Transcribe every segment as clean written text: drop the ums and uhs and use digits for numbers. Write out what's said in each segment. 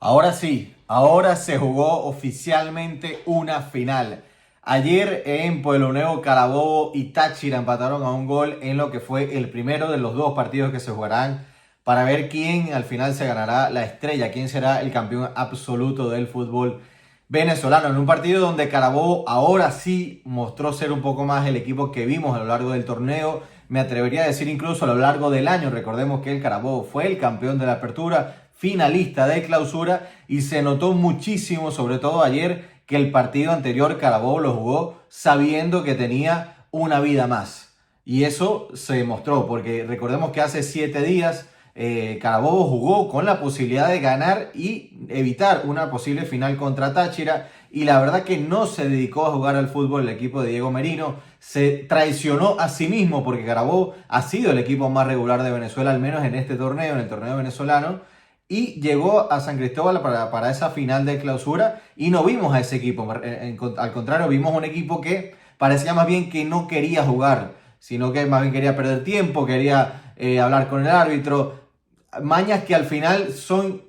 Ahora sí, ahora se jugó oficialmente una final. Ayer en Pueblo Nuevo, Carabobo y Táchira empataron a un gol en lo que fue el primero de los dos partidos que se jugarán para ver quién al final se ganará la estrella, quién será el campeón absoluto del fútbol venezolano. En un partido donde Carabobo ahora sí mostró ser un poco más el equipo que vimos a lo largo del torneo. Me atrevería a decir incluso a lo largo del año. Recordemos que el Carabobo fue el campeón de la apertura, finalista de clausura, y se notó muchísimo, sobre todo ayer, que el partido anterior Carabobo lo jugó sabiendo que tenía una vida más. Y eso se demostró, porque recordemos que hace 7 días Carabobo jugó con la posibilidad de ganar y evitar una posible final contra Táchira, y la verdad que no se dedicó a jugar al fútbol el equipo de Diego Merino. Se traicionó a sí mismo, porque Carabobo ha sido el equipo más regular de Venezuela, al menos en este torneo, en el torneo venezolano, y llegó a San Cristóbal para esa final de clausura y no vimos a ese equipo. Al contrario, vimos un equipo que parecía más bien que no quería jugar, sino que más bien quería perder tiempo, quería hablar con el árbitro. Mañas que al final son,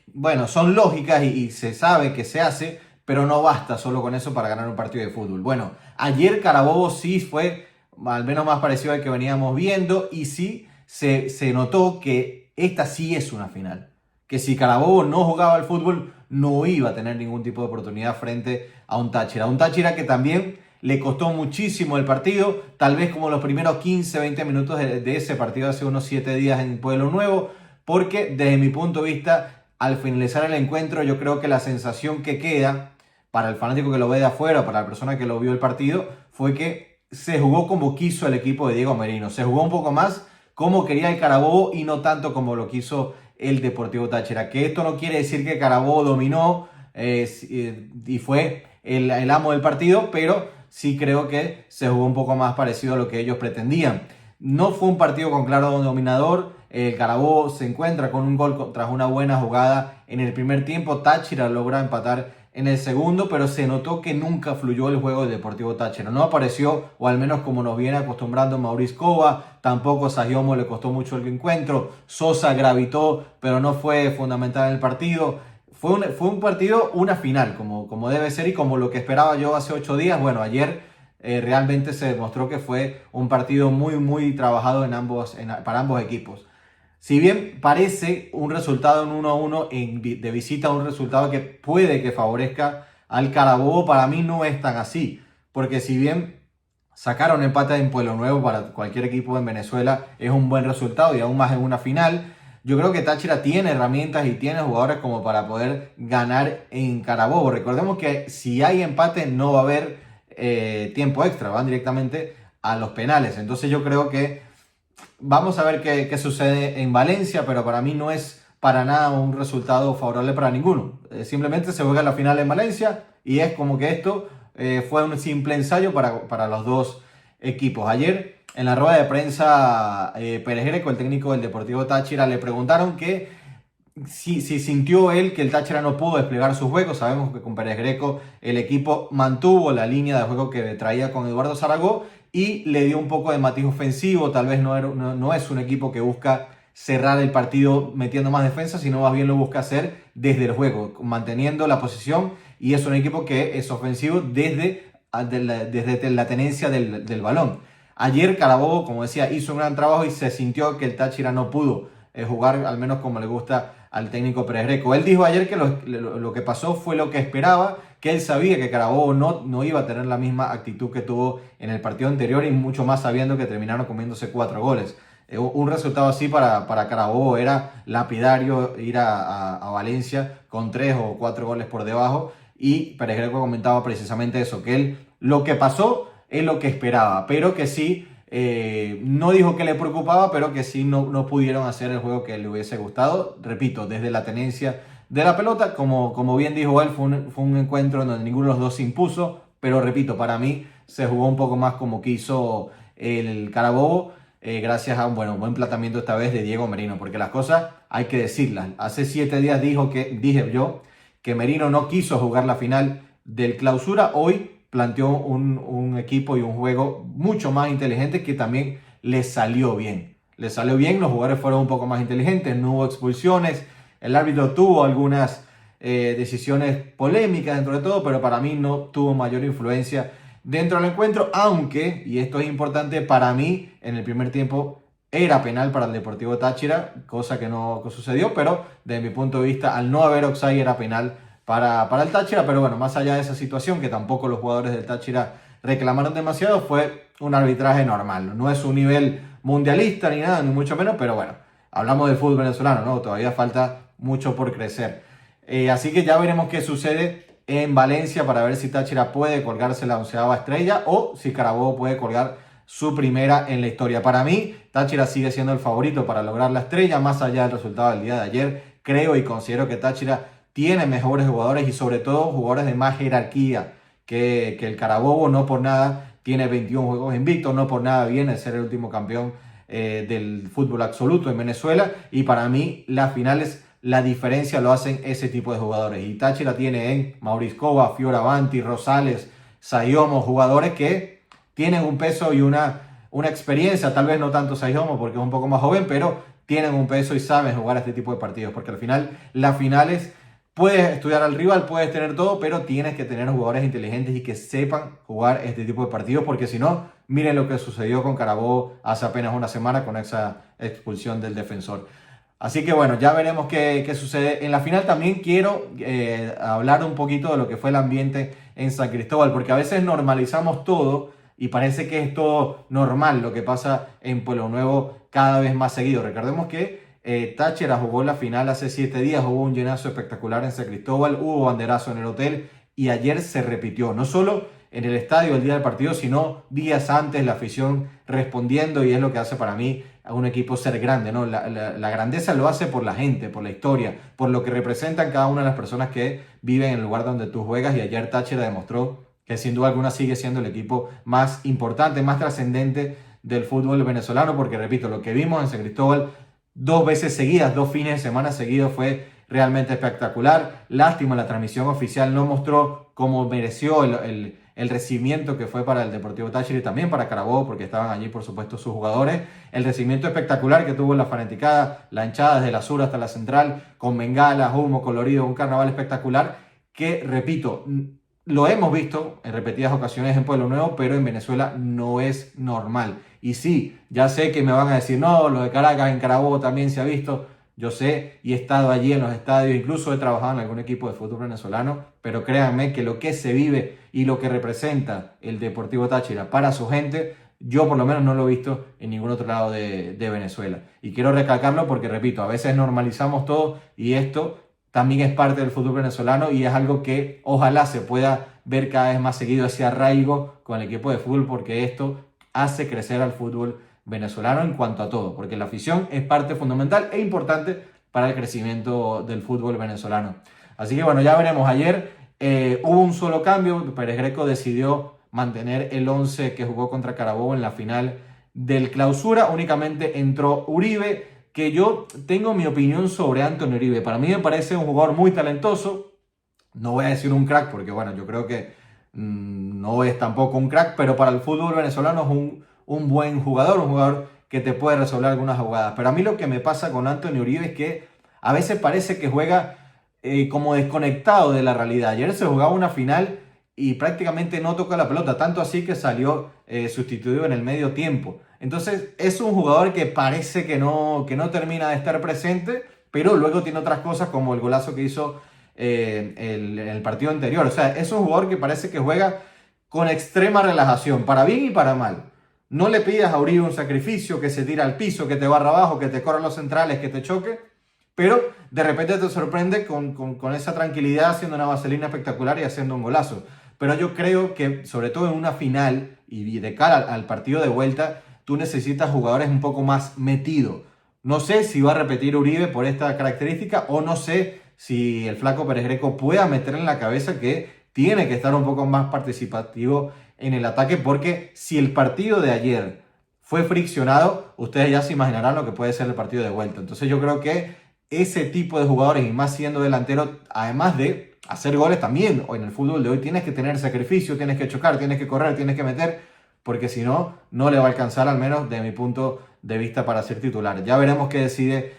bueno, son lógicas y se sabe que se hace, pero no basta solo con eso para ganar un partido de fútbol. Bueno, ayer Carabobo sí fue al menos más parecido al que veníamos viendo, y sí se notó que esta sí es una final, que si Carabobo no jugaba al fútbol no iba a tener ningún tipo de oportunidad frente a un Táchira. Un Táchira que también le costó muchísimo el partido, tal vez como los primeros 15-20 minutos de ese partido hace unos 7 días en Pueblo Nuevo, porque desde mi punto de vista, al finalizar el encuentro, yo creo que la sensación que queda para el fanático que lo ve de afuera, para la persona que lo vio el partido, fue que se jugó como quiso el equipo de Diego Merino. Se jugó un poco más como quería el Carabobo y no tanto como lo quiso el Deportivo Táchira. Que esto no quiere decir que Carabobo dominó y fue el amo del partido, pero sí creo que se jugó un poco más parecido a lo que ellos pretendían. No fue un partido con claro dominador. El Carabobo se encuentra con un gol tras una buena jugada en el primer tiempo. Táchira logra empatar en el segundo, pero se notó que nunca fluyó el juego del Deportivo Táchira. No apareció, o al menos como nos viene acostumbrando Mauricio Cova, tampoco Sagiomo le costó mucho el encuentro. Sosa gravitó, pero no fue fundamental en el partido. Fue un partido, una final, como debe ser y como lo que esperaba yo hace 8 días. Bueno, ayer realmente se demostró que fue un partido muy, muy trabajado para ambos equipos. Si bien parece un resultado en 1-1 de visita, un resultado que puede que favorezca al Carabobo, para mí no es tan así. Porque si bien sacaron empate en Pueblo Nuevo, para cualquier equipo en Venezuela es un buen resultado, y aún más en una final, yo creo que Táchira tiene herramientas y tiene jugadores como para poder ganar en Carabobo. Recordemos que si hay empate no va a haber tiempo extra, van directamente a los penales. Entonces yo creo que vamos a ver qué sucede en Valencia, pero para mí no es para nada un resultado favorable para ninguno. Simplemente se juega la final en Valencia y es como que esto fue un simple ensayo para los dos equipos. Ayer, en la rueda de prensa, Pérez Greco, el técnico del Deportivo Táchira, le preguntaron que si sintió él que el Táchira no pudo desplegar su juego. Sabemos que con Pérez Greco el equipo mantuvo la línea de juego que traía con Eduardo Zaragoza y le dio un poco de matiz ofensivo. Tal vez no es un equipo que busca cerrar el partido metiendo más defensa, sino más bien lo busca hacer desde el juego, manteniendo la posición, y es un equipo que es ofensivo desde la tenencia del balón. Ayer Carabobo, como decía, hizo un gran trabajo y se sintió que el Táchira no pudo jugar al menos como le gusta al técnico Pérez Greco. Él dijo ayer que lo que pasó fue lo que esperaba, que él sabía que Carabobo no iba a tener la misma actitud que tuvo en el partido anterior, y mucho más sabiendo que terminaron comiéndose 4 goles. Un resultado así para Carabobo era lapidario, ir a Valencia con 3 o 4 goles por debajo, y Pérez Greco comentaba precisamente eso, que él lo que pasó es lo que esperaba, pero que sí, no dijo que le preocupaba, pero que sí no pudieron hacer el juego que le hubiese gustado. Repito, desde la tenencia de la pelota, como bien dijo él, fue un encuentro en donde ninguno de los dos se impuso, pero repito, para mí se jugó un poco más como quiso el Carabobo, gracias a un buen planteamiento esta vez de Diego Merino, porque las cosas hay que decirlas. Hace 7 días dije yo que Merino no quiso jugar la final del clausura. Hoy planteó un equipo y un juego mucho más inteligente, que también le salió bien. Los jugadores fueron un poco más inteligentes, no hubo expulsiones, el árbitro tuvo algunas decisiones polémicas dentro de todo, pero para mí no tuvo mayor influencia dentro del encuentro, aunque, y esto es importante, para mí en el primer tiempo era penal para el Deportivo Táchira, cosa que no sucedió, pero desde mi punto de vista, al no haber offside era penal para el Táchira, pero bueno, más allá de esa situación, que tampoco los jugadores del Táchira reclamaron demasiado, fue un arbitraje normal, no es un nivel mundialista ni nada, ni mucho menos, pero bueno, hablamos del fútbol venezolano, ¿no? Todavía falta mucho por crecer. Así que ya veremos qué sucede en Valencia para ver si Táchira puede colgarse la 11ª estrella o si Carabobo puede colgar su primera en la historia. Para mí, Táchira sigue siendo el favorito para lograr la estrella, más allá del resultado del día de ayer. Creo y considero que Táchira tiene mejores jugadores y sobre todo jugadores de más jerarquía que el Carabobo. No por nada tiene 21 juegos invictos, no por nada viene a ser el último campeón del fútbol absoluto en Venezuela, y para mí las finales, la diferencia lo hacen ese tipo de jugadores, y Táchira tiene en Mauricio, Fioravanti, Rosales, Sayomo, jugadores que tienen un peso y una experiencia, tal vez no tanto Sayomo porque es un poco más joven, pero tienen un peso y saben jugar este tipo de partidos, porque al final las finales puedes estudiar al rival, puedes tener todo, pero tienes que tener jugadores inteligentes y que sepan jugar este tipo de partidos, porque si no, miren lo que sucedió con Carabobo hace apenas una semana con esa expulsión del defensor. Así que bueno, ya veremos qué sucede. En la final también quiero hablar un poquito de lo que fue el ambiente en San Cristóbal, porque a veces normalizamos todo y parece que es todo normal lo que pasa en Pueblo Nuevo cada vez más seguido. Recordemos que Táchira jugó la final hace 7 días, hubo un llenazo espectacular en San Cristóbal, hubo banderazo en el hotel y ayer se repitió, no solo en el estadio el día del partido, sino días antes, la afición respondiendo, y es lo que hace para mí a un equipo ser grande, ¿no? La grandeza lo hace por la gente, por la historia, por lo que representan cada una de las personas que viven en el lugar donde tú juegas, y ayer Táchira demostró que sin duda alguna sigue siendo el equipo más importante, más trascendente del fútbol venezolano, porque repito, lo que vimos en San Cristóbal 2 veces seguidas, 2 fines de semana seguidos, fue realmente espectacular. Lástima, la transmisión oficial no mostró cómo mereció el recibimiento que fue para el Deportivo Táchira y también para Carabobo, porque estaban allí, por supuesto, sus jugadores. El recibimiento espectacular que tuvo la fanaticada, la hinchada desde la sur hasta la central, con bengalas, humo colorido, un carnaval espectacular que, repito, lo hemos visto en repetidas ocasiones en Pueblo Nuevo, pero en Venezuela no es normal. Y sí, ya sé que me van a decir, no, lo de Caracas, en Carabobo también se ha visto. Yo sé y he estado allí en los estadios, incluso he trabajado en algún equipo de fútbol venezolano, pero créanme que lo que se vive y lo que representa el Deportivo Táchira para su gente, yo por lo menos no lo he visto en ningún otro lado de Venezuela. Y quiero recalcarlo porque, repito, a veces normalizamos todo y esto también es parte del fútbol venezolano y es algo que ojalá se pueda ver cada vez más seguido, ese arraigo con el equipo de fútbol, porque esto hace crecer al fútbol venezolano en cuanto a todo, porque la afición es parte fundamental e importante para el crecimiento del fútbol venezolano. Así que bueno, ya veremos. Ayer hubo un solo cambio. Pérez Greco decidió mantener el 11 que jugó contra Carabobo en la final del Clausura. Únicamente entró Uribe, que yo tengo mi opinión sobre Antonio Uribe. Para mí me parece un jugador muy talentoso. No voy a decir un crack porque bueno, yo creo que no es tampoco un crack, pero para el fútbol venezolano es un buen jugador, un jugador que te puede resolver algunas jugadas. Pero a mí lo que me pasa con Antonio Uribe es que a veces parece que juega como desconectado de la realidad. Ayer se jugaba una final y prácticamente no toca la pelota, tanto así que salió sustituido en el medio tiempo. Entonces es un jugador que parece que no termina de estar presente, pero luego tiene otras cosas como el golazo que hizo el partido anterior. O sea, es un jugador que parece que juega con extrema relajación, para bien y para mal. No le pidas a Uribe un sacrificio, que se tira al piso, que te barra abajo, que te corra los centrales, que te choque, pero de repente te sorprende con esa tranquilidad, haciendo una vaselina espectacular y haciendo un golazo. Pero yo creo que, sobre todo en una final y de cara al partido de vuelta, tú necesitas jugadores un poco más metidos. No sé si va a repetir Uribe por esta característica, o no sé si el flaco Pérez Greco pueda meter en la cabeza que tiene que estar un poco más participativo en el ataque, porque si el partido de ayer fue friccionado, ustedes ya se imaginarán lo que puede ser el partido de vuelta. Entonces yo creo que ese tipo de jugadores, y más siendo delantero, además de hacer goles también, o en el fútbol de hoy tienes que tener sacrificio, tienes que chocar, tienes que correr, tienes que meter, porque si no, no le va a alcanzar, al menos de mi punto de vista, para ser titular. Ya veremos qué decide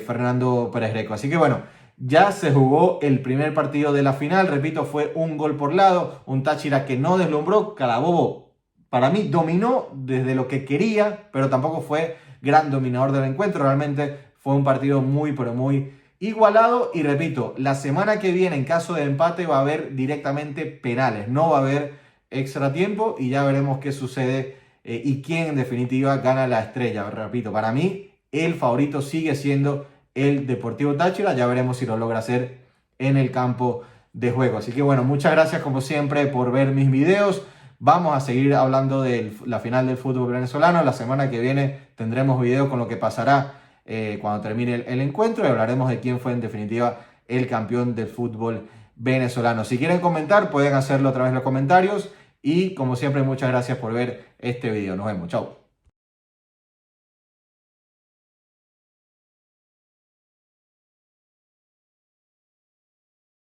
Fernando Pérez Greco. Así que bueno, Ya se jugó el primer partido de la final, repito, fue un gol por lado, un Táchira que no deslumbró. Carabobo para mí dominó desde lo que quería, pero tampoco fue gran dominador del encuentro. Realmente fue un partido muy, pero muy igualado. Y repito, la semana que viene, en caso de empate, va a haber directamente penales. No va a haber extra tiempo y ya veremos qué sucede y quién en definitiva gana la estrella. Repito, para mí el favorito sigue siendo el Deportivo Táchira. Ya veremos si lo logra hacer en el campo de juego. Así que bueno, muchas gracias como siempre por ver mis videos. Vamos a seguir hablando de la final del fútbol venezolano. La semana que viene tendremos video con lo que pasará cuando termine el encuentro y hablaremos de quién fue en definitiva el campeón del fútbol venezolano. Si quieren comentar, pueden hacerlo a través de los comentarios. Y como siempre, muchas gracias por ver este video. Nos vemos. Chao.